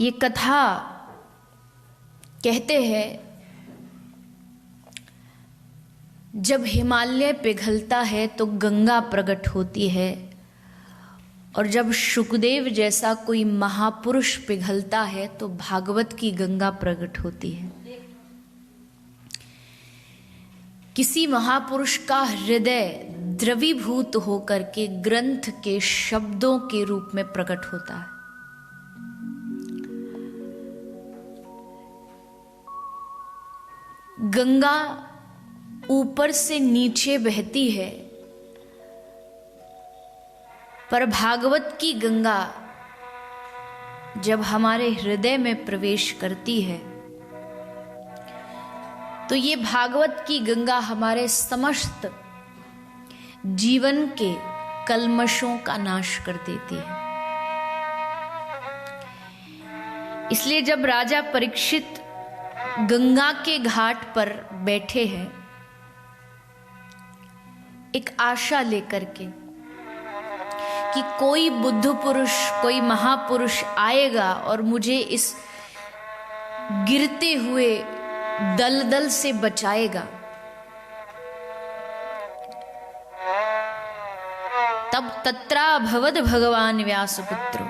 ये कथा कहते हैं जब हिमालय पिघलता है तो गंगा प्रकट होती है, और जब शुकदेव जैसा कोई महापुरुष पिघलता है तो भागवत की गंगा प्रकट होती है। किसी महापुरुष का हृदय द्रवीभूत होकर के ग्रंथ के शब्दों के रूप में प्रकट होता है। गंगा ऊपर से नीचे बहती है, पर भागवत की गंगा जब हमारे हृदय में प्रवेश करती है तो ये भागवत की गंगा हमारे समस्त जीवन के कल्मशों का नाश कर देती है। इसलिए जब राजा परीक्षित गंगा के घाट पर बैठे हैं एक आशा लेकर के कि कोई बुद्ध पुरुष, कोई महापुरुष आएगा और मुझे इस गिरते हुए दलदल से बचाएगा, तब तत्रा भवद भगवान व्यासपुत्रो।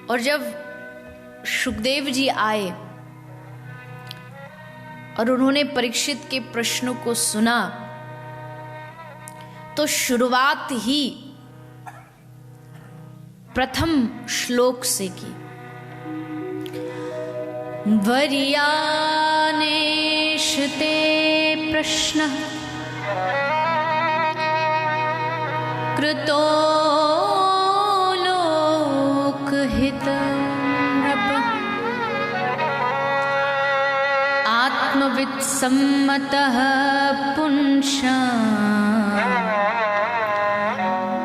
और जब शुकदेव जी आए और उन्होंने परीक्षित के प्रश्नों को सुना तो शुरुआत ही प्रथम श्लोक से की। वर्यानेशते प्रश्नः कृतो लोकहितं नृपः आत्मवित्सम्मतः पुंसाम्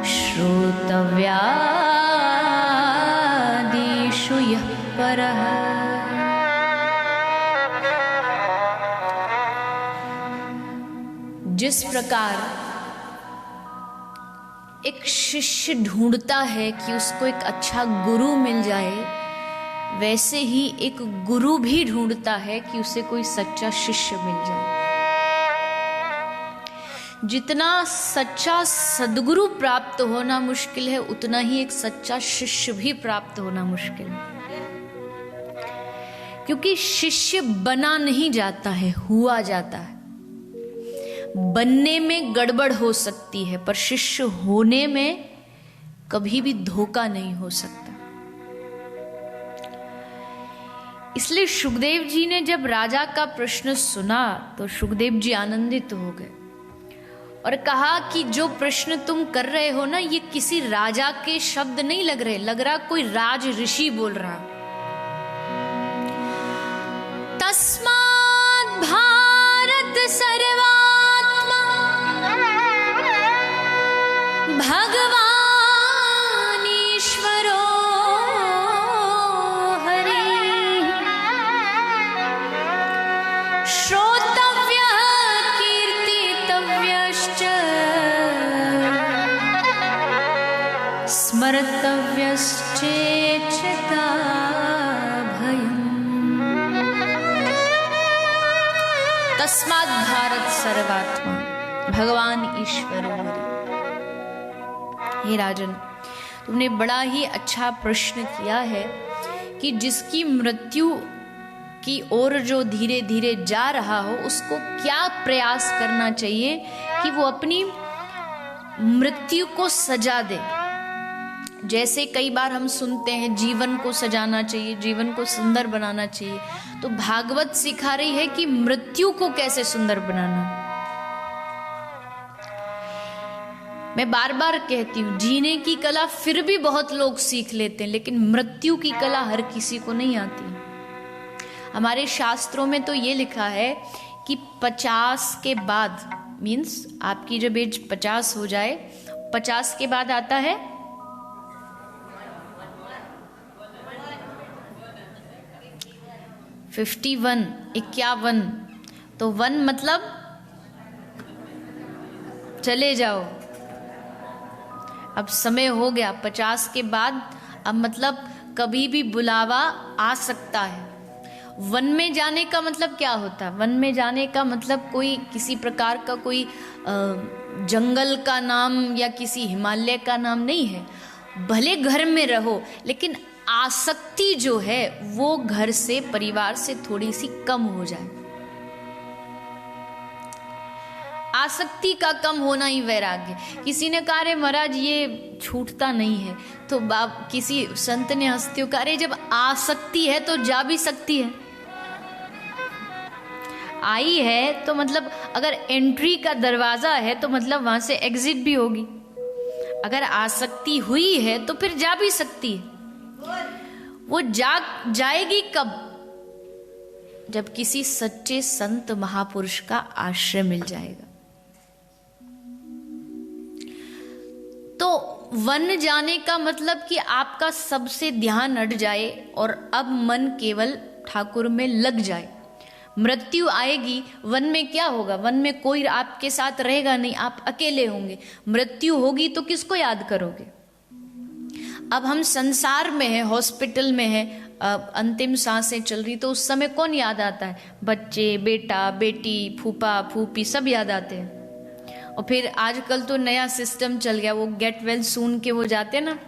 श्रोतव्यादिषु यः परः। जिस प्रकार एक शिष्य ढूंढता है कि उसको एक अच्छा गुरु मिल जाए, वैसे ही एक गुरु भी ढूंढता है कि उसे कोई सच्चा शिष्य मिल जाए। जितना सच्चा सद्गुरु प्राप्त होना मुश्किल है, उतना ही एक सच्चा शिष्य भी प्राप्त होना मुश्किल है। क्योंकि शिष्य बना नहीं जाता है, हुआ जाता है। बनने में गड़बड़ हो सकती है, पर शिष्य होने में कभी भी धोखा नहीं हो सकता। इसलिए शुकदेव जी ने जब राजा का प्रश्न सुना तो शुकदेव जी आनंदित हो गए और कहा कि जो प्रश्न तुम कर रहे हो ना, ये किसी राजा के शब्द नहीं लग रहे, लग रहा कोई राज ऋषि बोल रहा। तस्मात् भारत सर्वात्मा भगवान ईश्वरो हरिः श्रोतव्यः कीर्तितव्यश्च स्मर्तव्यश्चेच्छता भयम्। तस्मात् भारत सर्वात्मा भगवान ईश्वरो हरिः। हे राजन, तुमने बड़ा ही अच्छा प्रश्न किया है कि जिसकी मृत्यु की ओर जो धीरे धीरे जा रहा हो, उसको क्या प्रयास करना चाहिए कि वो अपनी मृत्यु को सजा दे। जैसे कई बार हम सुनते हैं जीवन को सजाना चाहिए, जीवन को सुंदर बनाना चाहिए, तो भागवत सिखा रही है कि मृत्यु को कैसे सुंदर बनाना। मैं बार बार कहती हूँ, जीने की कला फिर भी बहुत लोग सीख लेते हैं, लेकिन मृत्यु की कला हर किसी को नहीं आती। हमारे शास्त्रों में तो ये लिखा है कि 50 के बाद, मीन्स आपकी जब एज 50 हो जाए, 50 के बाद आता है 51, 51। तो 1 मतलब चले जाओ, अब समय हो गया। 50 के बाद अब मतलब कभी भी बुलावा आ सकता है। वन में जाने का मतलब क्या होता है? वन में जाने का मतलब कोई किसी प्रकार का कोई जंगल का नाम या किसी हिमालय का नाम नहीं है। भले घर में रहो, लेकिन आसक्ति जो है वो घर से, परिवार से थोड़ी सी कम हो जाए। आसक्ति का कम होना ही वैराग्य। किसी ने कहा, अरे महाराज ये छूटता नहीं है, तो किसी संत ने हंसते हुए कहा, अरे जब आसक्ति है तो जा भी सकती है। आई है तो मतलब अगर एंट्री का दरवाजा है तो मतलब वहां से एग्जिट भी होगी। अगर आसक्ति हुई है तो फिर जा भी सकती है। वो जाएगी कब? जब किसी सच्चे संत महापुरुष का आश्रय मिल जाएगा। तो वन जाने का मतलब कि आपका सबसे ध्यान हट जाए और अब मन केवल ठाकुर में लग जाए। मृत्यु आएगी, वन में क्या होगा? वन में कोई आपके साथ रहेगा नहीं, आप अकेले होंगे। मृत्यु होगी तो किसको याद करोगे? अब हम संसार में हैं, हॉस्पिटल में हैं, अंतिम सांसें चल रही, तो उस समय कौन याद आता है? बच्चे, बेटा, बेटी, फूफा, फूफी सब याद आते हैं। और फिर आजकल तो नया सिस्टम चल गया, वो गेट वेल सून के वो जाते ना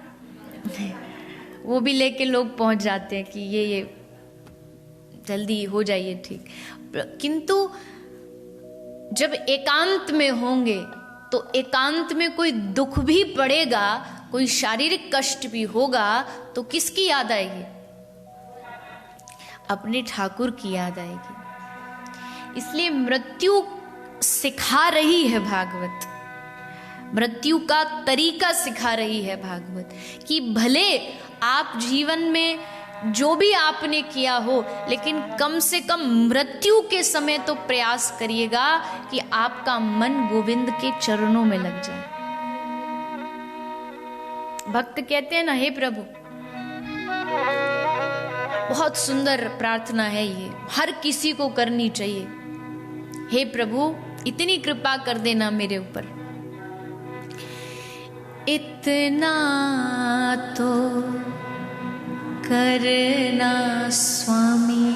वो भी लेके लोग पहुंच जाते हैं कि ये जल्दी हो जाइए ठीक। किंतु जब एकांत में होंगे तो एकांत में कोई दुख भी पड़ेगा, कोई शारीरिक कष्ट भी होगा, तो किसकी याद आएगी? अपने ठाकुर की याद आएगी। इसलिए मृत्यु सिखा रही है भागवत, मृत्यु का तरीका सिखा रही है भागवत, कि भले आप जीवन में जो भी आपने किया हो, लेकिन कम से कम मृत्यु के समय तो प्रयास करिएगा कि आपका मन गोविंद के चरणों में लग जाए। भक्त कहते हैं ना, हे प्रभु, बहुत सुंदर प्रार्थना है ये, हर किसी को करनी चाहिए। हे प्रभु इतनी कृपा कर देना मेरे ऊपर, इतना तो करना स्वामी,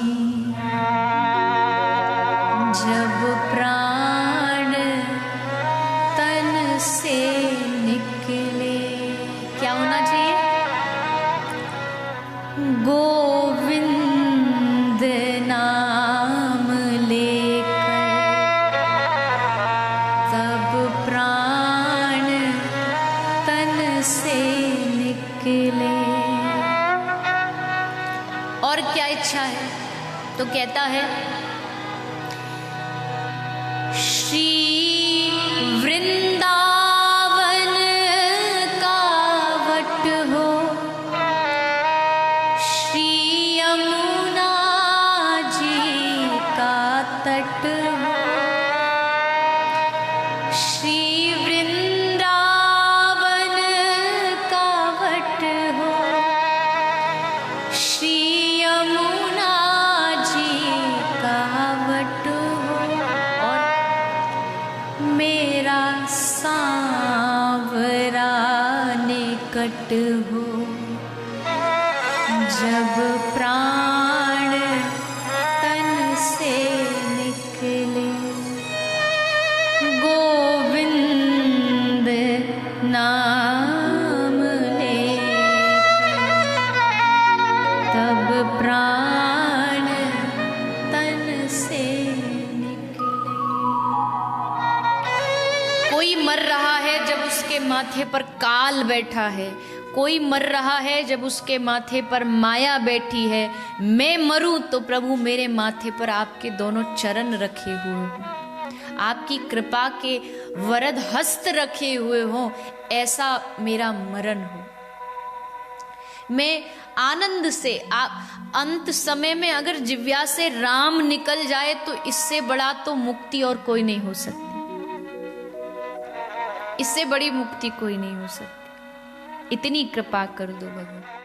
जब प्राण तन से निकले। क्या होना चाहिए? गोविंद नाम लेकर तब प्राण तन से निकले। और क्या इच्छा है? तो कहता है, श्री वृंदावन का वट हो, श्री यमुना जी का तट हो, श्री वृंदावन का वट हो, श्री यमुना जी का वट हो, और मेरा सांवरा निकट हो, जब प्राण तन से निकले। गोविंद नाम लेकर तब प्राण तन से निकले। कोई मर रहा है जब उसके माथे पर काल बैठा है, कोई मर रहा है जब उसके माथे पर माया बैठी है। मैं मरूं तो प्रभु मेरे माथे पर आपके दोनों चरण रखे हुए हों, आपकी कृपा के वरद हस्त रखे हुए हों, ऐसा मेरा मरण हो। मैं आनंद से अंत समय में अगर जिव्या से राम निकल जाए तो इससे बड़ा तो मुक्ति और कोई नहीं हो सकती, इससे बड़ी मुक्ति कोई नहीं हो सकती। इतनी कृपा कर दो भगवान।